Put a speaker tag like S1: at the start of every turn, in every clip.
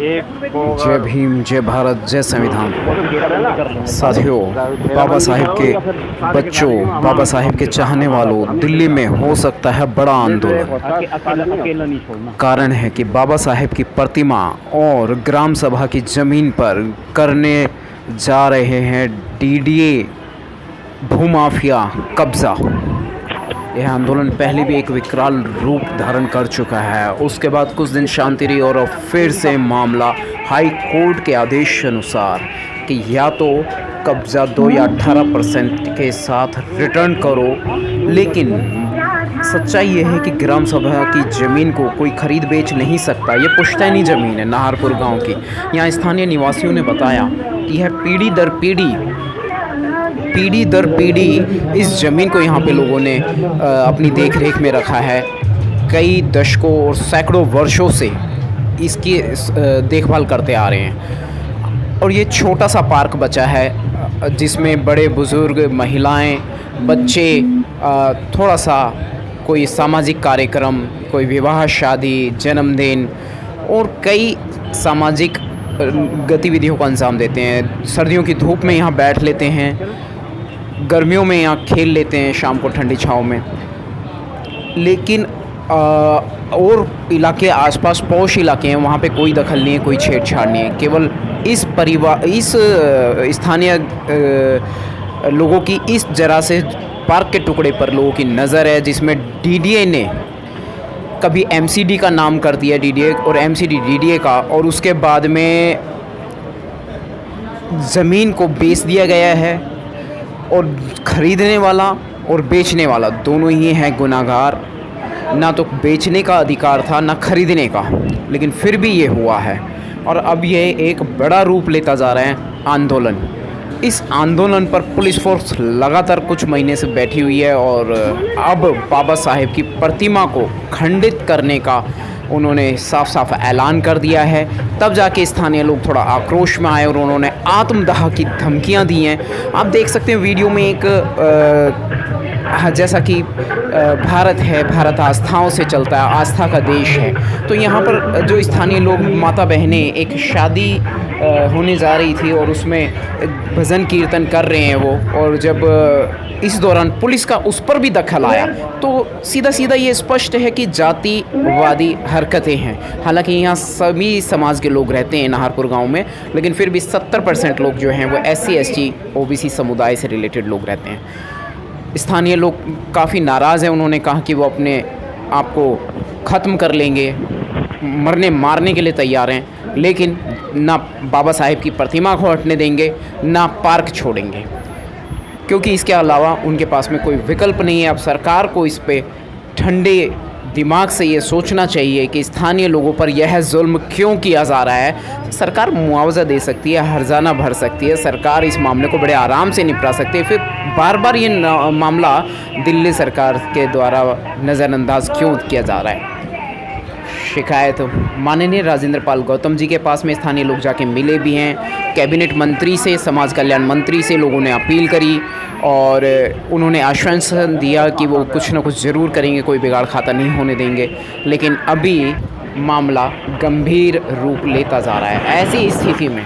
S1: जय भीम, जय भारत, जय संविधान। साथियों, बाबा साहेब के बच्चों, बाबा साहेब के चाहने वालों, दिल्ली में हो सकता है बड़ा आंदोलन। कारण है कि बाबा साहेब की प्रतिमा और ग्राम सभा की ज़मीन पर करने जा रहे हैं डीडीए भूमाफिया कब्जा। यह आंदोलन पहले भी एक विकराल रूप धारण कर चुका है। उसके बाद कुछ दिन शांति रही और अब फिर से मामला हाई कोर्ट के आदेश अनुसार कि या तो कब्ज़ा दो या 18% के साथ रिटर्न करो। लेकिन सच्चाई ये है कि ग्राम सभा की ज़मीन को कोई खरीद बेच नहीं सकता। ये पुश्तैनी ज़मीन है नाहरपुर गांव की। यहाँ स्थानीय निवासियों ने बताया कि यह पीढ़ी दर पीढ़ी इस ज़मीन को यहाँ पे लोगों ने अपनी देख रेख में रखा है। कई दशकों और सैकड़ों वर्षों से इसकी देखभाल करते आ रहे हैं। और ये छोटा सा पार्क बचा है जिसमें बड़े बुज़ुर्ग, महिलाएं, बच्चे थोड़ा सा कोई सामाजिक कार्यक्रम, कोई विवाह, शादी, जन्मदिन और कई सामाजिक गतिविधियों को अंजाम देते हैं। सर्दियों की धूप में यहाँ बैठ लेते हैं, गर्मियों में यहाँ खेल लेते हैं शाम को ठंडी छाँव में। लेकिन और इलाके आसपास पौष इलाके हैं, वहाँ पे कोई दखल नहीं है, कोई छेड़छाड़ नहीं है। केवल इस स्थानीय लोगों की इस जरा से पार्क के टुकड़े पर लोगों की नज़र है, जिसमें डीडीए ने कभी एमसीडी का नाम कर दिया, डीडीए और एमसीडी डीडीए का, और उसके बाद में ज़मीन को बेच दिया गया है। और ख़रीदने वाला और बेचने वाला दोनों ही हैं गुनाहगार। ना तो बेचने का अधिकार था, ना ख़रीदने का, लेकिन फिर भी ये हुआ है। और अब ये एक बड़ा रूप लेता जा रहा है आंदोलन। इस आंदोलन पर पुलिस फोर्स लगातार कुछ महीने से बैठी हुई है और अब बाबा साहेब की प्रतिमा को खंडित करने का उन्होंने साफ साफ ऐलान कर दिया है। तब जाके स्थानीय लोग थोड़ा आक्रोश में आए और उन्होंने आत्मदाह की धमकियां दी हैं। आप देख सकते हैं वीडियो में एक जैसा कि भारत है, भारत आस्थाओं से चलता है, आस्था का देश है। तो यहाँ पर जो स्थानीय लोग, माता बहनें, एक शादी होने जा रही थी और उसमें भजन कीर्तन कर रहे हैं वो। और जब इस दौरान पुलिस का उस पर भी दखल आया तो सीधा ये स्पष्ट है कि जातिवादी हरकतें हैं। हालांकि यहाँ सभी समाज के लोग रहते हैं नाहरपुर गांव में, लेकिन फिर भी 70% लोग जो हैं वो SC ST OBC समुदाय से रिलेटेड लोग रहते हैं। स्थानीय लोग काफ़ी नाराज़ हैं। उन्होंने कहा कि वो अपने आप को ख़त्म कर लेंगे, मरने मारने के लिए तैयार हैं, लेकिन ना बाबा साहेब की प्रतिमा को हटने देंगे, ना पार्क छोड़ेंगे, क्योंकि इसके अलावा उनके पास में कोई विकल्प नहीं है। अब सरकार को इस पे ठंडे दिमाग से ये सोचना चाहिए कि स्थानीय लोगों पर यह जुल्म क्यों किया जा रहा है। सरकार मुआवजा दे सकती है, हर्जाना भर सकती है, सरकार इस मामले को बड़े आराम से निपटा सकती है। फिर बार बार ये मामला दिल्ली सरकार के द्वारा नज़रअंदाज क्यों किया जा रहा है। शिकायत माननीय राजेंद्र पाल गौतम जी के पास में स्थानीय लोग जाके मिले भी हैं। कैबिनेट मंत्री से, समाज कल्याण मंत्री से लोगों ने अपील करी और उन्होंने आश्वासन दिया कि वो कुछ ना कुछ ज़रूर करेंगे, कोई बिगाड़ खाता नहीं होने देंगे। लेकिन अभी मामला गंभीर रूप लेता जा रहा है। ऐसी स्थिति में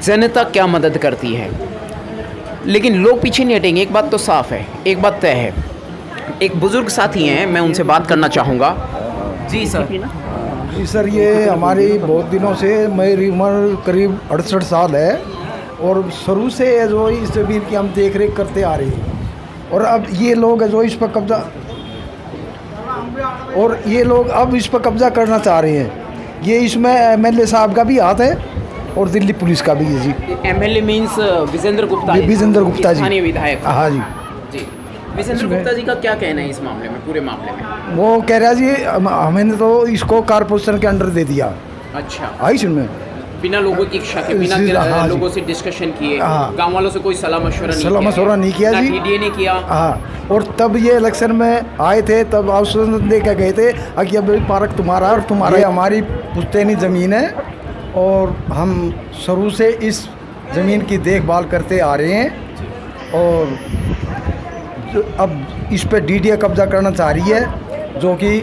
S1: जनता क्या मदद करती है, लेकिन लोग पीछे नहीं हटेंगे। एक बात तो साफ है, एक बात तय है। एक बुज़ुर्ग साथी हैं, मैं उनसे बात करना चाहूँगा। जी सर,
S2: ये हमारी बहुत दिनों से, मेरी उम्र करीब 68 साल है और शुरू से जो इस ज़मीन की हम देख रेख करते आ रहे हैं। और अब ये लोग जो इस पर कब्जा, और ये लोग अब इस पर कब्जा करना चाह रहे हैं। ये इसमें MLA साहब का भी हाथ है और दिल्ली पुलिस का भी है जी।
S1: MLA मीन्स विजेंद्र गुप्ता जी, स्थानीय विधायक।
S2: हाँ जी।
S1: विजेंद्र गुप्ता जी का क्या कहना है इस मामले में, पूरे मामले में?
S2: वो कह रहा जी हमने तो इसको कारपोरेशन के अंडर दे दिया।
S1: अच्छा,
S2: आई सुनने
S1: बिना लोगों की इच्छा के, बिना लोगों से डिस्कशन किए, गांव वालों से कोई सलाह मशवरा नहीं किया जी, डीडीए ने किया।
S2: हाँ, और तब ये इलेक्शन में आए थे, तब आश्वासन दे के गए थे कि अब पार्क तुम्हारा और तुम्हारा, हमारी पुश्तैनी ज़मीन है और हम शुरू से इस ज़मीन की देखभाल करते आ रहे हैं। और अब इस पे डीडीए कब्जा करना चाह रही है, जो कि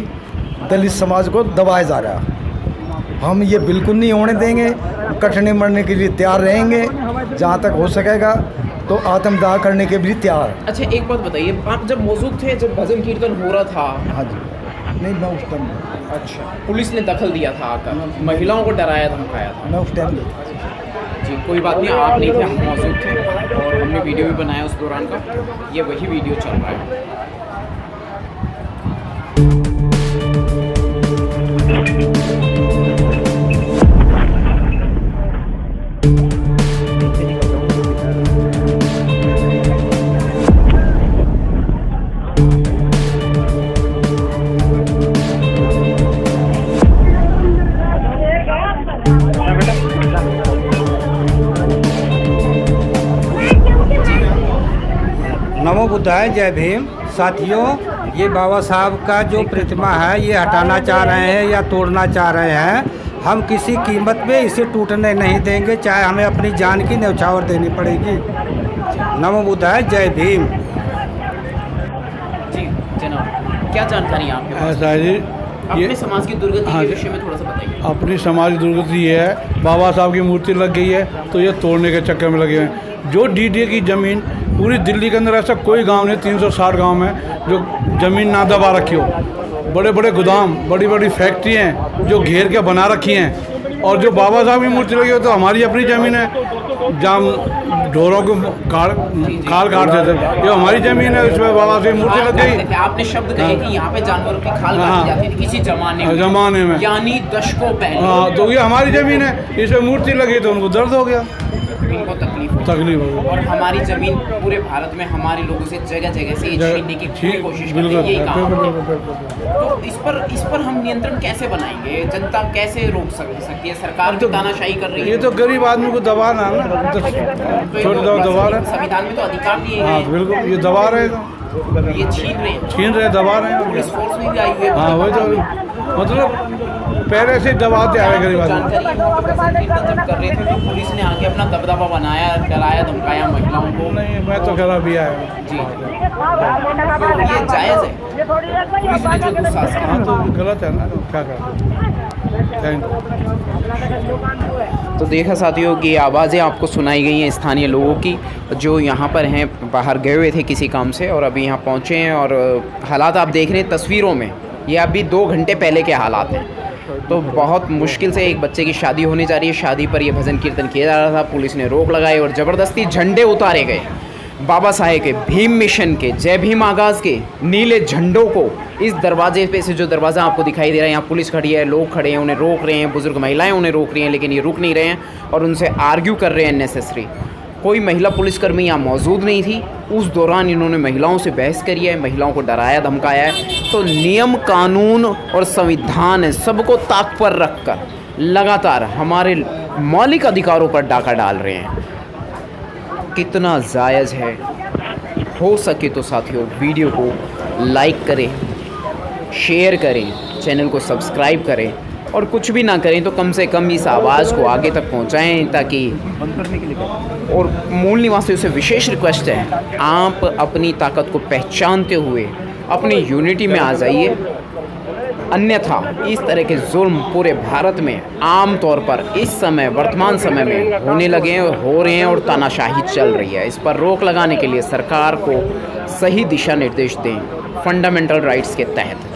S2: दलित समाज को दबाया जा रहा है। हम ये बिल्कुल नहीं होने देंगे। कटने मरने के लिए तैयार रहेंगे, जहाँ तक हो सकेगा तो आत्मदाह करने के भी तैयार।
S1: अच्छा एक बात बताइए, आप जब मौजूद थे जब भजन कीर्तन हो रहा था?
S2: हाँ जी, नहीं मैं उस टाइम,
S1: अच्छा, पुलिस ने दखल दिया था आकर, महिलाओं को डराया धमकाया था?
S2: मैं उस टाइम
S1: जी कोई बात नहीं, आप नहीं थे, हम मौजूद थे और हमने वीडियो भी बनाया उस दौरान का। ये वही वीडियो चल रहा है।
S3: नमो बुद्धाय, जय भीम। साथियों, ये बाबा साहब का जो प्रतिमा है ये हटाना चाह रहे हैं या तोड़ना चाह रहे हैं। हम किसी कीमत पे इसे टूटने नहीं देंगे, चाहे हमें अपनी जान की न्यौछावर देनी पड़ेगी। नमो बुद्धाय, जय भीम।
S1: जी जनाब, क्या जानकारी है आपके पास?
S4: ऐसा है जी,
S1: अपने समाज की दुर्गति
S4: हाँ
S1: के
S4: जी।
S1: विषय में थोड़ा सा बताइए।
S4: अपनी समाज की दुर्गति ये है, बाबा साहब की मूर्ति लग गई है तो ये तोड़ने के चक्कर में लगे हैं। जो डीडीए की ज़मीन पूरी दिल्ली के अंदर ऐसा कोई गांव नहीं, 360 गांव में जो ज़मीन ना दबा रखी हो। बड़े बड़े गोदाम, बड़ी बड़ी फैक्ट्री हैं जो घेर के बना रखी हैं। और जो बाबा साहब की मूर्ति लगी हो तो हमारी अपनी ज़मीन है, जहाँ ढोरों को खाल काट देते, ये हमारी ज़मीन है, उसमें बाबा साहब की मूर्ति लग गई।
S1: आपने शब्द कहे कि यहाँ पे जानवरों की खाल
S4: हाँ।
S1: काटी जाती थी किसी
S4: जमाने में,
S1: यानी दशकों पहले।
S4: हाँ, तो ये हमारी ज़मीन है, इसमें मूर्ति लगी तो उनको दर्द हो गया,
S1: इनको तकलीफ
S4: तकलीफ हो गई।
S1: और हमारी जमीन पूरे भारत में हमारे लोगों से जगह जगह से ये छीनने की पूरी कोशिश करते
S4: बिल्कुल,
S1: हैं, यही काम है।
S4: बिल्कुल।
S1: तो इस पर हम नियंत्रण कैसे बनाएंगे? जनता कैसे रोक सकती है? सरकार भी तानाशाही कर रही है।
S4: ये तो गरीब आदमी को दबाना है ना, तो छोटे दबा रहे हैं।
S1: संविधान में तो अधिकार दिए
S4: हाँ
S1: गए
S4: बिल्कुल, ये दबा रहे हैं,
S1: हैं, ये छीन रहे हैं।
S4: छीन रहे, दबा रहे हैं।
S1: पुलिस फोर्स में भी आई हुई है।
S4: हाँ वही तो, मतलब पहले से दबाते आ रहे गरीब आदमी।
S1: जानकारी है, वहाँ पे भजन कीर्तन जब कर रहे थे तो पुलिस ने आके अपना दबदबा बनाया, डराया धमकाया महिलाओं को।
S4: नहीं, मैं तो खरा भी आया
S1: जी तो ये जायज़ है, पुलिस ने जो दुस्साहस किया।
S4: हाँ तो गलत है ना, तो क्या कर। Thank you.
S1: तो देखा साथियों कि आवाज़ें आपको सुनाई गई हैं स्थानीय लोगों की जो यहाँ पर हैं, बाहर गए हुए थे किसी काम से और अभी यहाँ पहुँचे हैं। और हालात आप देख रहे हैं तस्वीरों में, ये अभी 2 घंटे पहले के हालात हैं। तो बहुत मुश्किल से एक बच्चे की शादी होने जा रही है, शादी पर यह भजन कीर्तन किया जा रहा था, पुलिस ने रोक लगाई और ज़बरदस्ती झंडे उतारे गए। बाबा साहेब के, भीम मिशन के, जय भीम आगाज़ के नीले झंडों को इस दरवाजे पे से, जो दरवाज़ा आपको दिखाई दे रहा है, यहाँ पुलिस खड़ी है, लोग खड़े हैं, उन्हें रोक रहे हैं, बुज़ुर्ग महिलाएं उन्हें रोक रही हैं, लेकिन ये रुक नहीं रहे हैं और उनसे आर्ग्यू कर रहे हैं नेसेसरी। कोई महिला पुलिसकर्मी यहाँ मौजूद नहीं थी। उस दौरान इन्होंने महिलाओं से बहस करी है, महिलाओं को डराया धमकाया है। तो नियम, कानून और संविधान है, सबको ताक पर रखकर लगातार हमारे मौलिक अधिकारों पर डाका डाल रहे हैं। कितना जायज़ है। हो सके तो साथियों वीडियो को लाइक करें, शेयर करें, चैनल को सब्सक्राइब करें और कुछ भी ना करें तो कम से कम इस आवाज़ को आगे तक पहुंचाएं, ताकि और मूल निवासियों से विशेष रिक्वेस्ट है, आप अपनी ताकत को पहचानते हुए अपनी यूनिटी में आ जाइए। अन्यथा इस तरह के जुल्म पूरे भारत में आम तौर पर इस समय, वर्तमान समय में होने लगे हैं, हो रहे हैं और तानाशाही चल रही है। इस पर रोक लगाने के लिए सरकार को सही दिशा निर्देश दें फंडामेंटल राइट्स के तहत।